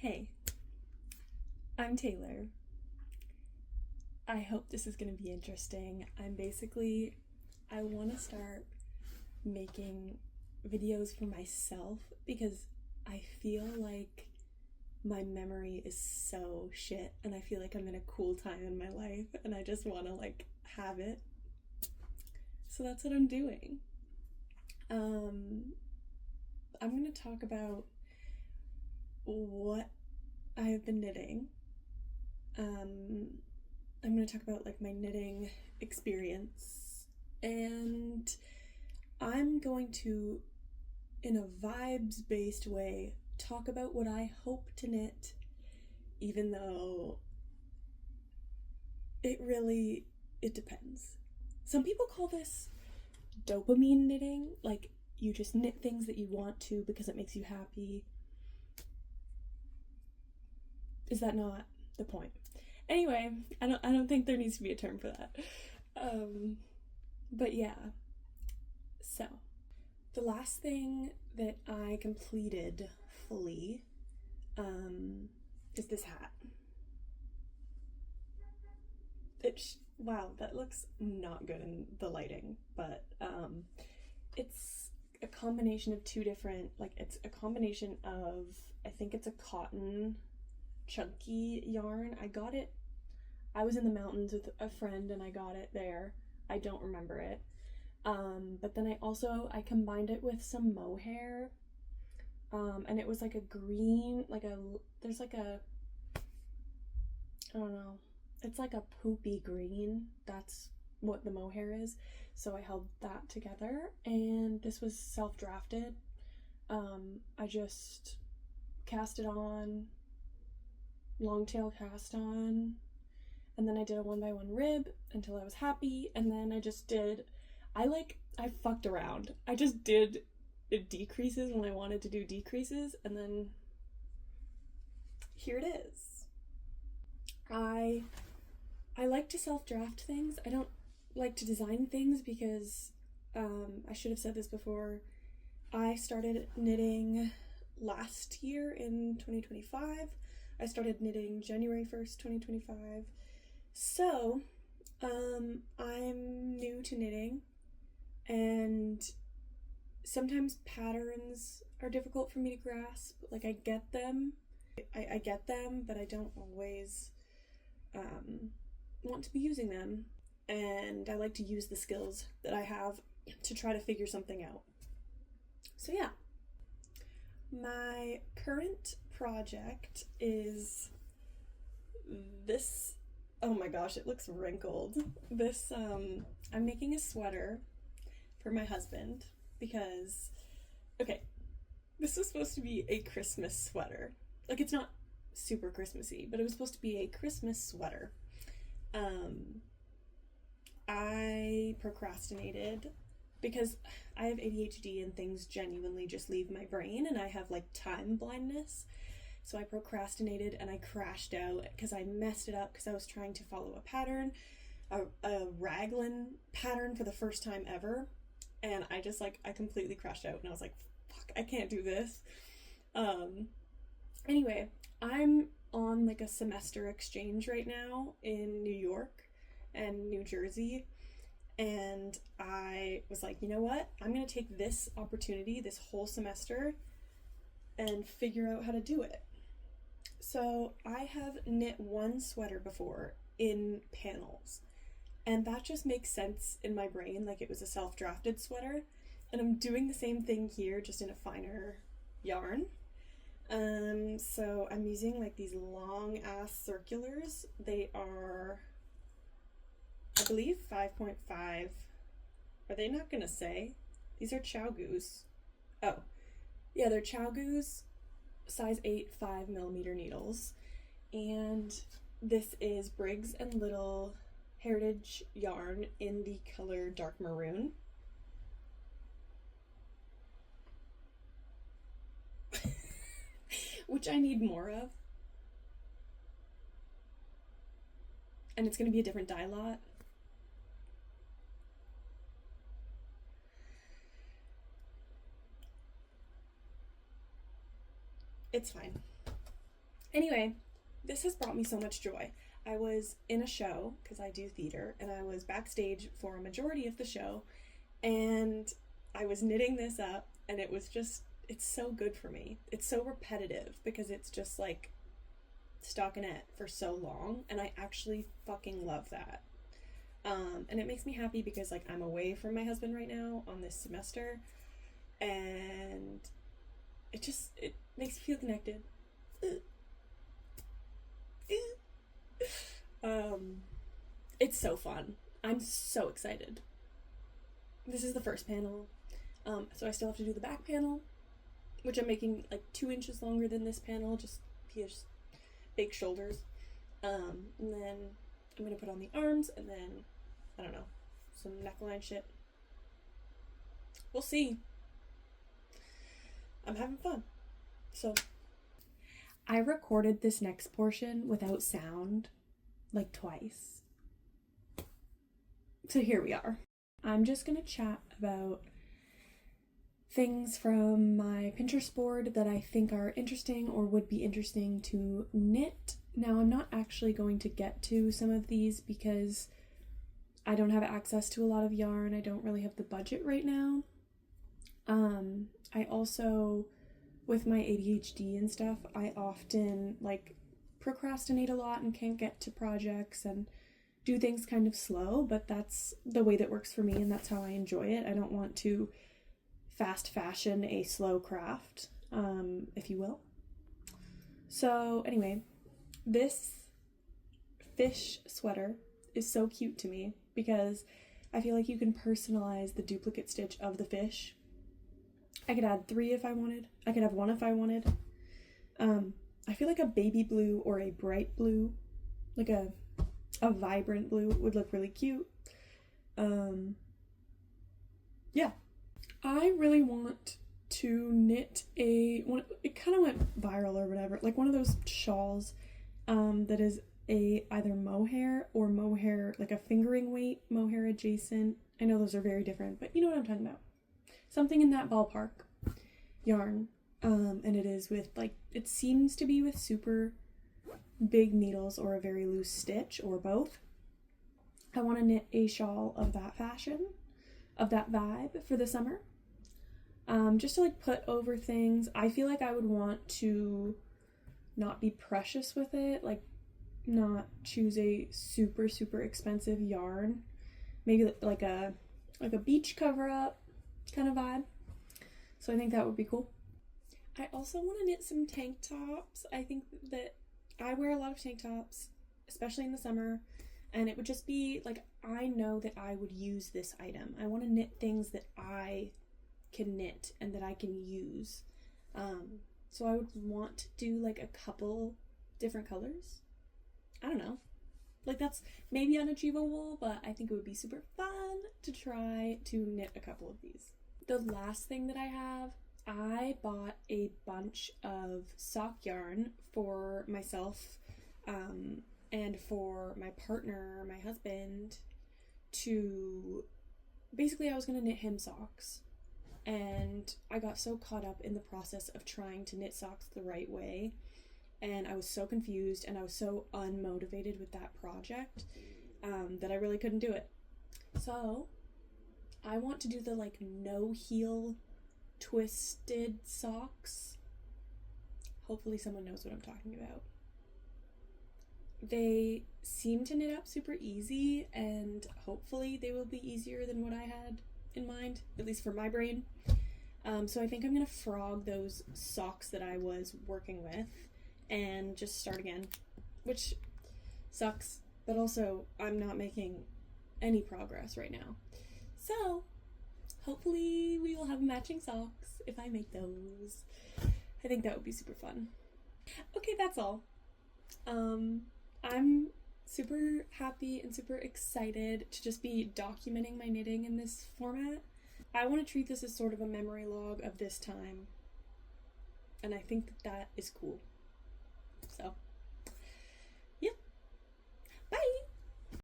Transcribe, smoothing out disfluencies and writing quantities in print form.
Hey, I'm Taylor. I hope this is going to be interesting. I want to start making videos for myself because I feel like my memory is so shit and I feel like I'm in a cool time in my life and I just want to have it. So that's what I'm doing. I'm going to talk about what I have been knitting. I'm going to talk about my knitting experience, and I'm going to, in a vibes-based way, talk about what I hope to knit, even though it depends. Some people call this dopamine knitting, like you just knit things that you want to because it makes you happy. Is that not the point? Anyway, I don't think there needs to be a term for that. But yeah. So, the last thing that I completed fully is this hat. Wow, that looks not good in the lighting, but it's a combination of two different, it's a combination of, I think it's a cotton chunky yarn. I was in the mountains with a friend and I got it there. I don't remember it. But then I combined it with some mohair. And it was like a green, there's I don't know, it's like a poopy green. That's what the mohair is. So I held that together, and this was self-drafted. I just cast it on, long tail cast on, and then I did a 1x1 rib until I was happy, and then I fucked around. I just did decreases when I wanted to do decreases, and then here it is. I like to self-draft things. I don't like to design things because I should have said this before. I started knitting last year in 2025. I started knitting January 1st, 2025. So, I'm new to knitting, and sometimes patterns are difficult for me to grasp. I get them. I get them, but I don't always want to be using them. And I like to use the skills that I have to try to figure something out. So yeah. My current project is this. Oh my gosh, it looks wrinkled. I'm making a sweater for my husband because, okay, this was supposed to be a Christmas sweater. It's not super Christmassy, but it was supposed to be a Christmas sweater. I procrastinated because I have ADHD and things genuinely just leave my brain, and I have time blindness. So I procrastinated and I crashed out because I messed it up because I was trying to follow a pattern, a raglan pattern for the first time ever. And I completely crashed out and I was like, fuck, I can't do this. Anyway, I'm on a semester exchange right now in New York and New Jersey. And I was like, you know what? I'm going to take this opportunity, this whole semester, and figure out how to do it. So I have knit one sweater before in panels, and that just makes sense in my brain, it was a self-drafted sweater, and I'm doing the same thing here, just in a finer yarn. So I'm using these long ass circulars. They are, I believe, 5.5. Are they not gonna say? These are Chow Goose. Oh, yeah, they're Chow Goose size 8 5mm needles, and this is Briggs and Little Heritage yarn in the color dark maroon. Which I need more of, and it's going to be a different dye lot. It's fine. Anyway, this has brought me so much joy. I was in a show, because I do theater, and I was backstage for a majority of the show, and I was knitting this up, and it was just, it's so good for me. It's so repetitive, because it's just like stockinette for so long, and I actually fucking love that. And it makes me happy because like I'm away from my husband right now on this semester, and it makes me feel connected. It's so fun. I'm so excited. This is the first panel. So I still have to do the back panel, which I'm making like 2 inches longer than this panel, just because big shoulders. And then I'm gonna put on the arms, and then I don't know, some neckline shit. We'll see. I'm having fun. So I recorded this next portion without sound like twice. So here we are. I'm just gonna chat about things from my Pinterest board that I think are interesting or would be interesting to knit. Now, I'm not actually going to get to some of these because I don't have access to a lot of yarn. I don't really have the budget right now. I also, with my ADHD and stuff, I often like procrastinate a lot and can't get to projects and do things kind of slow, but that's the way that works for me, and that's how I enjoy it. I don't want to fast fashion a slow craft, if you will. So anyway, this fish sweater is so cute to me because I feel like you can personalize the duplicate stitch of the fish. I could add 3 if I wanted. I could have 1 if I wanted. I feel like a baby blue or a bright blue, like a vibrant blue would look really cute. Yeah. I really want to knit it kind of went viral or whatever, like one of those shawls that is either mohair or mohair, like a fingering weight, mohair adjacent. I know those are very different, but you know what I'm talking about. Something in that ballpark yarn. And it is with like, it seems to be with super big needles or a very loose stitch or both. I want to knit a shawl of that fashion, of that vibe for the summer. Just to like put over things. I feel like I would want to not be precious with it, like not choose a super, super expensive yarn. Maybe like a beach cover up kind of vibe. So I think that would be cool. I also want to knit some tank tops. I think that I wear a lot of tank tops, especially in the summer, and it would just be like, I know that I would use this item. I want to knit things that I can knit and that I can use. So I would want to do like a couple different colors. I don't know. Like that's maybe unachievable, but I think it would be super fun to try to knit a couple of these. The last thing that I have, I bought a bunch of sock yarn for myself and for my partner, my husband, to basically I was going to knit him socks. And I got so caught up in the process of trying to knit socks the right way, and I was so confused and I was so unmotivated with that project that I really couldn't do it. So I want to do the like no heel twisted socks. Hopefully someone knows what I'm talking about. They seem to knit up super easy, and hopefully they will be easier than what I had in mind, at least for my brain. So I think I'm gonna frog those socks that I was working with and just start again, which sucks, but also I'm not making any progress right now. So hopefully we will have matching socks if I make those. I think that would be super fun. Okay, that's all. I'm super happy and super excited to just be documenting my knitting in this format. I want to treat this as sort of a memory log of this time, and I think that is cool. So